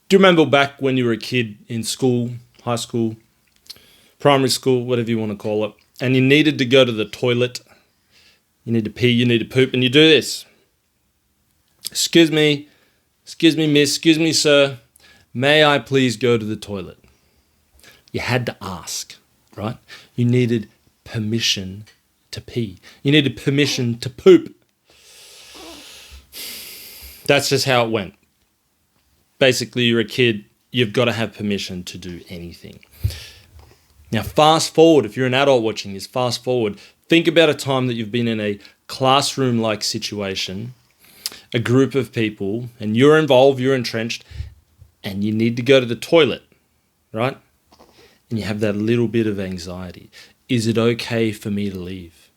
Do you remember back when you were a kid in school, high school, primary school, whatever you want to call it, and you needed to go to the toilet? You need to pee, you need to poop, and you do this. Excuse me, miss, excuse me, sir. May I please go to the toilet? You had to ask, right? You needed permission to pee. You needed permission to poop. That's just how it went. Basically, you're a kid, you've got to have permission to do anything. Now, fast forward, if you're an adult watching this, fast forward, think about a time that you've been in a classroom-like situation, a group of people, and you're involved, you're entrenched, and you need to go to the toilet, right? And you have that little bit of anxiety. Is it okay for me to leave?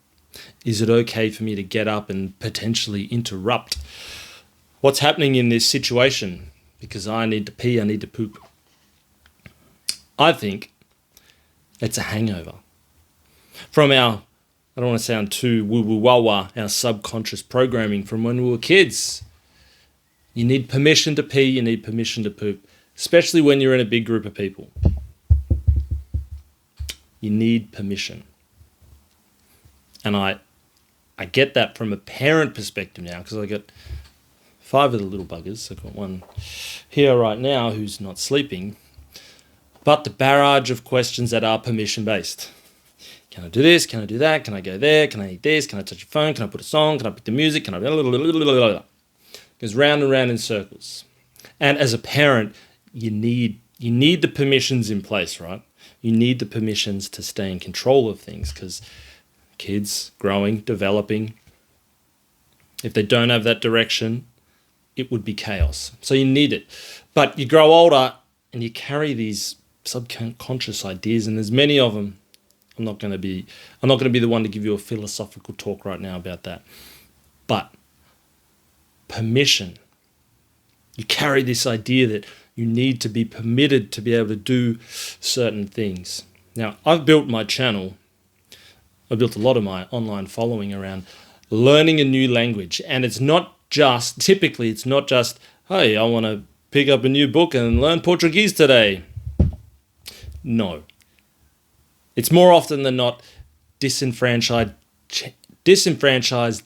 Is it okay for me to get up and potentially interrupt what's happening in this situation? Because I need to pee, I need to poop. I think it's a hangover from our, I don't want to sound too woo-woo-wah-wah, our subconscious programming from when we were kids. You need permission to pee, you need permission to poop, especially when you're in a big group of people. You need permission. And I get that from a parent perspective now, because I got 5 of the little buggers. I've got one here right now who's not sleeping. But the barrage of questions that are permission-based. Can I do this? Can I do that? Can I go there? Can I eat this? Can I touch your phone? Can I put a song? Can I pick the music? Can I... It goes round and round in circles. And as a parent, you need the permissions in place, right? You need the permissions to stay in control of things, because kids growing, developing, if they don't have that direction, it would be chaos. So you need it. But you grow older and you carry these subconscious ideas, and there's many of them. I'm not going to be the one to give you a philosophical talk right now about that. But permission. You carry this idea that you need to be permitted to be able to do certain things. Now, I've built my channel. I've built a lot of my online following around learning a new language. And it's not just, hey, I want to pick up a new book and learn Portuguese today. No. It's more often than not disenfranchised,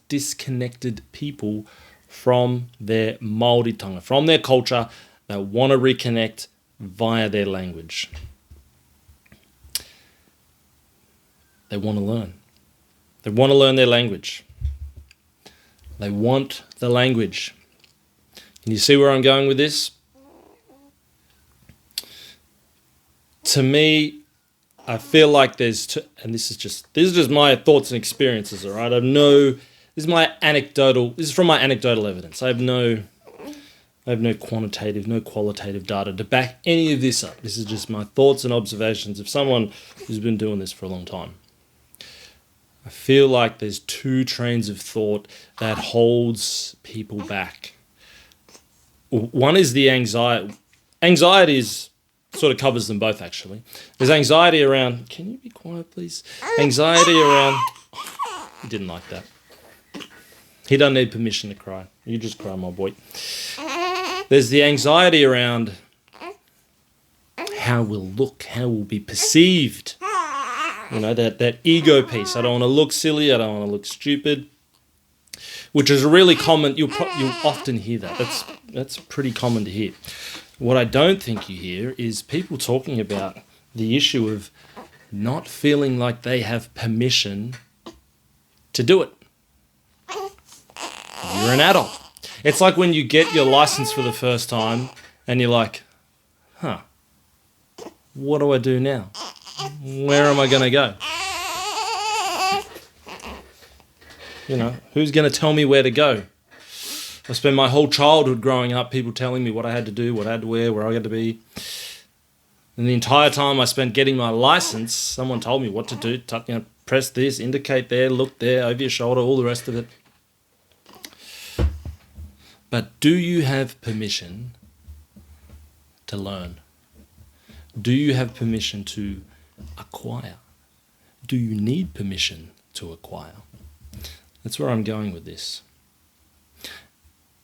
disconnected people from their Māori tongue, from their culture, that want to reconnect via their language. They want to learn. They want to learn their language. They want the language. Can you see where I'm going with this? To me, I feel like this is just my thoughts and experiences, all right? This is from my anecdotal evidence. I have no quantitative, no qualitative data to back any of this up. This is just my thoughts and observations of someone who's been doing this for a long time. I feel like there's 2 trains of thought that holds people back. One is the anxiety. Anxiety sort of covers them both, actually. There's anxiety around... Can you be quiet, please? Anxiety around... He didn't like that. He doesn't need permission to cry. You just cry, my boy. There's the anxiety around how we'll look, how we'll be perceived. You know, that ego piece. I don't want to look silly. I don't want to look stupid. Which is a really common... You'll often hear that. That's pretty common to hear. What I don't think you hear is people talking about the issue of not feeling like they have permission to do it. You're an adult. It's like when you get your license for the first time and you're like, what do I do now? Where am I going to go? You know, who's going to tell me where to go? I spent my whole childhood growing up, people telling me what I had to do, what I had to wear, where I had to be. And the entire time I spent getting my license, someone told me what to do. Press this, indicate there, look there, over your shoulder, all the rest of it. But do you have permission to learn? Do you have permission to acquire? Do you need permission to acquire? That's where I'm going with this.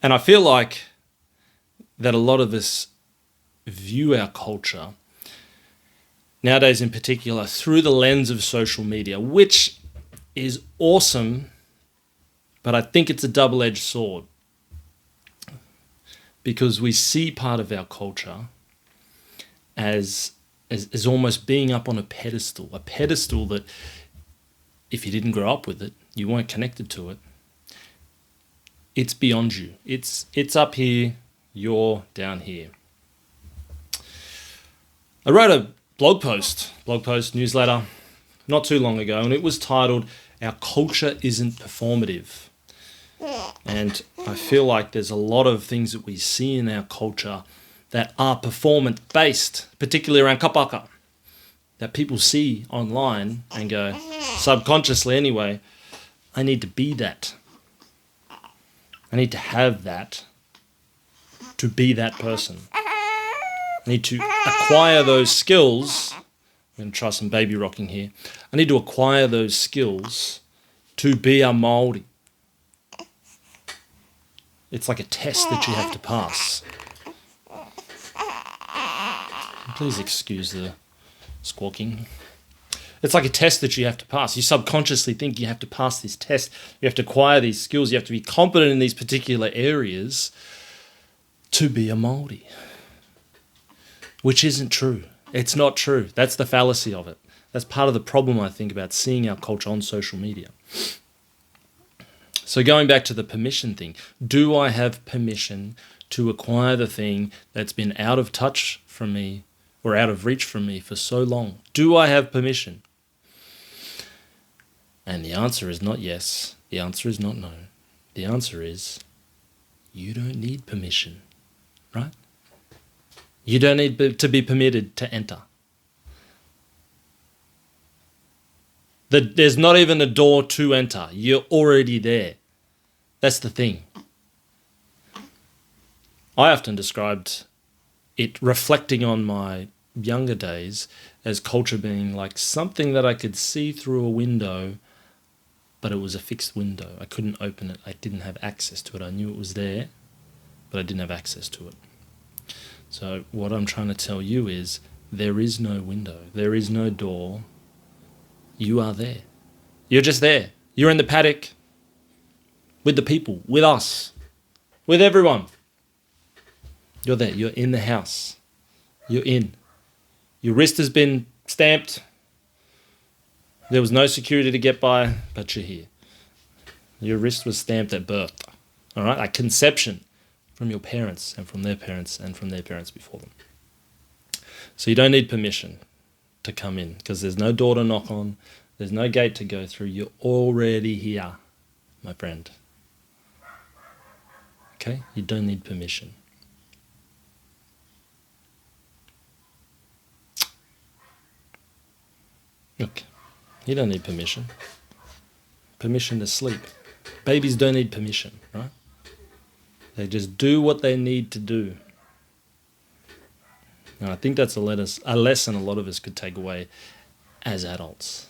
And I feel like that a lot of us view our culture, nowadays in particular, through the lens of social media, which is awesome, but I think it's a double-edged sword. Because we see part of our culture as almost being up on a pedestal that if you didn't grow up with it, you weren't connected to it. It's beyond you. It's up here, you're down here. I wrote a blog post, newsletter, not too long ago, and it was titled, "Our Culture Isn't Performative." And I feel like there's a lot of things that we see in our culture that are performance-based, particularly around kapaka, that people see online and go, subconsciously anyway, I need to be that. I need to have that to be that person. I need to acquire those skills. I'm going to try some baby rocking here. I need to acquire those skills to be a Māori. It's like a test that you have to pass. Please excuse the squawking. It's like a test that you have to pass. You subconsciously think you have to pass this test. You have to acquire these skills. You have to be competent in these particular areas to be a Māori. Which isn't true. It's not true. That's the fallacy of it. That's part of the problem, I think, about seeing our culture on social media. So going back to the permission thing, do I have permission to acquire the thing that's been out of touch from me or out of reach from me for so long? Do I have permission? And the answer is not yes. The answer is not no. The answer is you don't need permission, right? You don't need to be permitted to enter. There's not even a door to enter. You're already there. That's the thing. I often described it, reflecting on my younger days, as culture being like something that I could see through a window, but it was a fixed window. I couldn't open it. I didn't have access to it. I knew it was there, but I didn't have access to it. So what I'm trying to tell you is there is no window. There is no door. You are there. You're just there. You're in the paddock with the people, with us, with everyone. You're there. You're in the house. You're in. Your wrist has been stamped. There was no security to get by, but you're here. Your wrist was stamped at birth. All right? At conception, from your parents and from their parents and from their parents before them. So you don't need permission to come in because there's no door to knock on. There's no gate to go through. You're already here, my friend. Okay? You don't need permission. Look, you don't need permission. Permission to sleep. Babies don't need permission, right? They just do what they need to do. And I think that's a lesson a lot of us could take away as adults.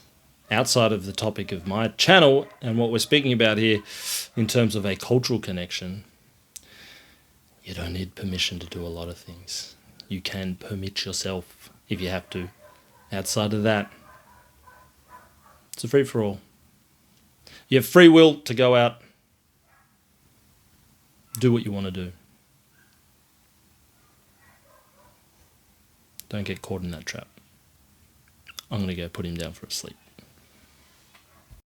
Outside of the topic of my channel and what we're speaking about here in terms of a cultural connection, you don't need permission to do a lot of things. You can permit yourself if you have to. Outside of that, it's a free-for-all. You have free will to go out, do what you want to do. Don't get caught in that trap. I'm going to go put him down for a sleep.